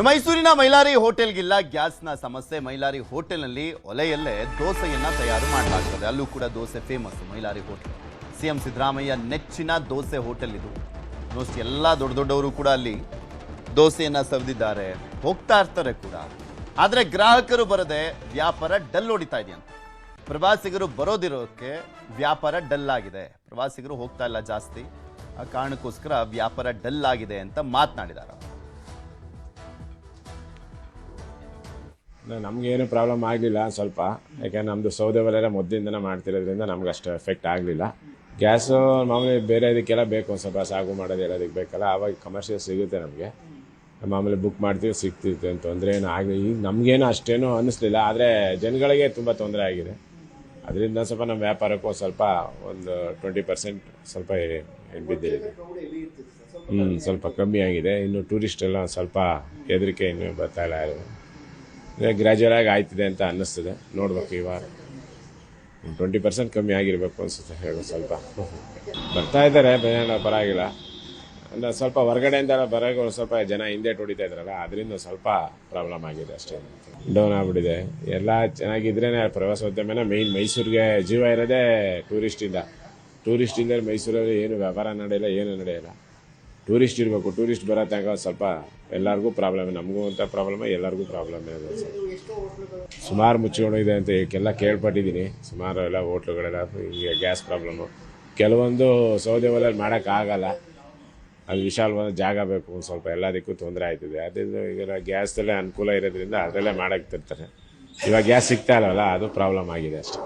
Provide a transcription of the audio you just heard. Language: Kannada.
ಮೈಸೂರಿನ ಮೈಲಾರಿ ಹೋಟೆಲ್ಗಿಲ್ಲ ಗ್ಯಾಸ್ನ ಸಮಸ್ಯೆ. ಮೈಲಾರಿ ಹೋಟೆಲ್ನಲ್ಲಿ ಒಲೆಯಲ್ಲೇ ದೋಸೆಯನ್ನ ತಯಾರು ಮಾಡಲಾಗ್ತದೆ. ಅಲ್ಲೂ ಕೂಡ dosa famous Mylari hotel. CM Siddaramaiah ನೆಚ್ಚಿನ ದೋಸೆ ಹೋಟೆಲ್ ಇದು. ಮೋಸ್ಟ್ ಎಲ್ಲ ದೊಡ್ಡ ದೊಡ್ಡವರು ಕೂಡ ಅಲ್ಲಿ ದೋಸೆಯನ್ನ ಸವಿದಿದ್ದಾರೆ, ಹೋಗ್ತಾ ಇರ್ತಾರೆ ಕೂಡ. ಆದರೆ ಗ್ರಾಹಕರು ಬರದೆ ವ್ಯಾಪಾರ ಡಲ್ ಹೊಡಿತಾ ಇದೆಯಂತೆ. ಪ್ರವಾಸಿಗರು ಬರೋದಿರೋಕ್ಕೆ ವ್ಯಾಪಾರ ಡಲ್ ಆಗಿದೆ. ಪ್ರವಾಸಿಗರು ಹೋಗ್ತಾ ಇಲ್ಲ ಜಾಸ್ತಿ, ಆ ಕಾರಣಕ್ಕೋಸ್ಕರ ವ್ಯಾಪಾರ ಡಲ್ ಆಗಿದೆ ಅಂತ ಮಾತನಾಡಿದ್ದಾರೆ. ನಮಗೇನು ಪ್ರಾಬ್ಲಮ್ ಆಗಲಿಲ್ಲ ಸ್ವಲ್ಪ, ಯಾಕೆಂದ್ರೆ ನಮ್ಮದು ಸೌದೆ ಒಲೆಲ್ಲ ಮೊದಲಿಂದನೇ ಮಾಡ್ತಿರೋದ್ರಿಂದ ನಮ್ಗೆ ಅಷ್ಟು ಎಫೆಕ್ಟ್ ಆಗಲಿಲ್ಲ. ಗ್ಯಾಸು ಮಾಮೂಲಿ ಬೇರೆ ಇದಕ್ಕೆಲ್ಲ ಬೇಕು, ಒಂದು ಸ್ವಲ್ಪ ಸಾಗು ಮಾಡೋದು ಎಲ್ಲದಕ್ಕೆ ಬೇಕಲ್ಲ, ಆವಾಗ ಕಮರ್ಷಿಯಲ್ ಸಿಗುತ್ತೆ ನಮಗೆ. ಮಾಮೂಲಿ ಬುಕ್ ಮಾಡ್ತೀವಿ, ಸಿಗ್ತಿತ್ತು, ಅಂತ ತೊಂದರೆ ಏನು ಆಗಲಿ. ಈಗ ನಮಗೇನು ಅಷ್ಟೇನು ಅನ್ನಿಸ್ಲಿಲ್ಲ, ಆದರೆ ಜನಗಳಿಗೆ ತುಂಬ ತೊಂದರೆ ಆಗಿದೆ. ಅದರಿಂದ ಸ್ವಲ್ಪ ನಮ್ಮ ವ್ಯಾಪಾರಕ್ಕೂ ಸ್ವಲ್ಪ ಒಂದು 20% ಸ್ವಲ್ಪ ಬಿದ್ದಿದೆ. ಸ್ವಲ್ಪ ಕಮ್ಮಿ ಆಗಿದೆ. ಇನ್ನು ಟೂರಿಸ್ಟ್ ಎಲ್ಲ ಸ್ವಲ್ಪ ಹೆದರಿಕೆ ಇನ್ನೂ ಬರ್ತಾ ಇಲ್ಲ. ಗ್ರ್ಯಾಜುವಲ್ ಆಗಿ ಆಯ್ತಿದೆ ಅಂತ ಅನ್ನಿಸ್ತದೆ. ನೋಡ್ಬೇಕು, ಇವಾಗ 20% ಕಮ್ಮಿ ಆಗಿರಬೇಕು ಅನಿಸುತ್ತೆ. ಸ್ವಲ್ಪ ಬರ್ತಾ ಇದ್ದಾರೆ, ಪರವಾಗಿಲ್ಲ. ಅಂದರೆ ಸ್ವಲ್ಪ ಹೊರಗಡೆಯಿಂದ ಬರೋಕೆ ಸ್ವಲ್ಪ ಜನ ಹಿಂದೆ ಹೊಡಿತಾ ಇದ್ರಲ್ಲ, ಅದರಿಂದ ಸ್ವಲ್ಪ ಪ್ರಾಬ್ಲಮ್ ಆಗಿದೆ ಅಷ್ಟೇ. ಡೌನ್ ಆಗಿಬಿಟ್ಟಿದೆ. ಎಲ್ಲ ಚೆನ್ನಾಗಿದ್ರೇ ಪ್ರವಾಸೋದ್ಯಮನ ಮೇಯ್ನ್. ಮೈಸೂರಿಗೆ ಜೀವ ಇರೋದೇ ಟೂರಿಸ್ಟಿಂದ ಮೈಸೂರಲ್ಲಿ ಏನು ವ್ಯಾಪಾರ ನಡೆಯಲ್ಲ, ಏನು ನಡೆಯಲ್ಲ. ಟೂರಿಸ್ಟ್ ಇರಬೇಕು. ಟೂರಿಸ್ಟ್ ಬರೋ ತನಕ ಸ್ವಲ್ಪ ಎಲ್ಲರಿಗೂ ಪ್ರಾಬ್ಲಮ್, ನಮಗೂ ಅಂತ ಪ್ರಾಬ್ಲಮ್, ಎಲ್ಲರಿಗೂ ಪ್ರಾಬ್ಲಮ್ ಇದೆ. ಸುಮಾರು ಮುಚ್ಚಿಕೊಂಡಿದೆ ಅಂತ ಎಲ್ಲ ಕೇಳ್ಪಟ್ಟಿದ್ದೀನಿ. ಸುಮಾರು ಎಲ್ಲ ಹೋಟ್ಲುಗಳೆಲ್ಲ ಹಿಂಗೆ ಗ್ಯಾಸ್ ಪ್ರಾಬ್ಲಮ್ಮು. ಕೆಲವೊಂದು ಸೌದೆ ಒಲೆಯಲ್ಲಿ ಮಾಡೋಕ್ಕಾಗಲ್ಲ, ಅದು ವಿಶಾಲವಾದ ಜಾಗ ಬೇಕು, ಸ್ವಲ್ಪ ಎಲ್ಲದಕ್ಕೂ ತೊಂದರೆ ಆಯ್ತಿದೆ. ಅದರಿಂದ ಈಗ ಗ್ಯಾಸಲ್ಲೇ ಅನುಕೂಲ ಇರೋದ್ರಿಂದ ಅದರಲ್ಲೇ ಮಾಡೋಕ್ಕೆ ತಿರ್ತಾರೆ. ಇವಾಗ ಗ್ಯಾಸ್ ಸಿಗ್ತಾ ಇಲ್ಲವಲ್ಲ, ಅದು ಪ್ರಾಬ್ಲಮ್ ಆಗಿದೆ ಅಷ್ಟೇ.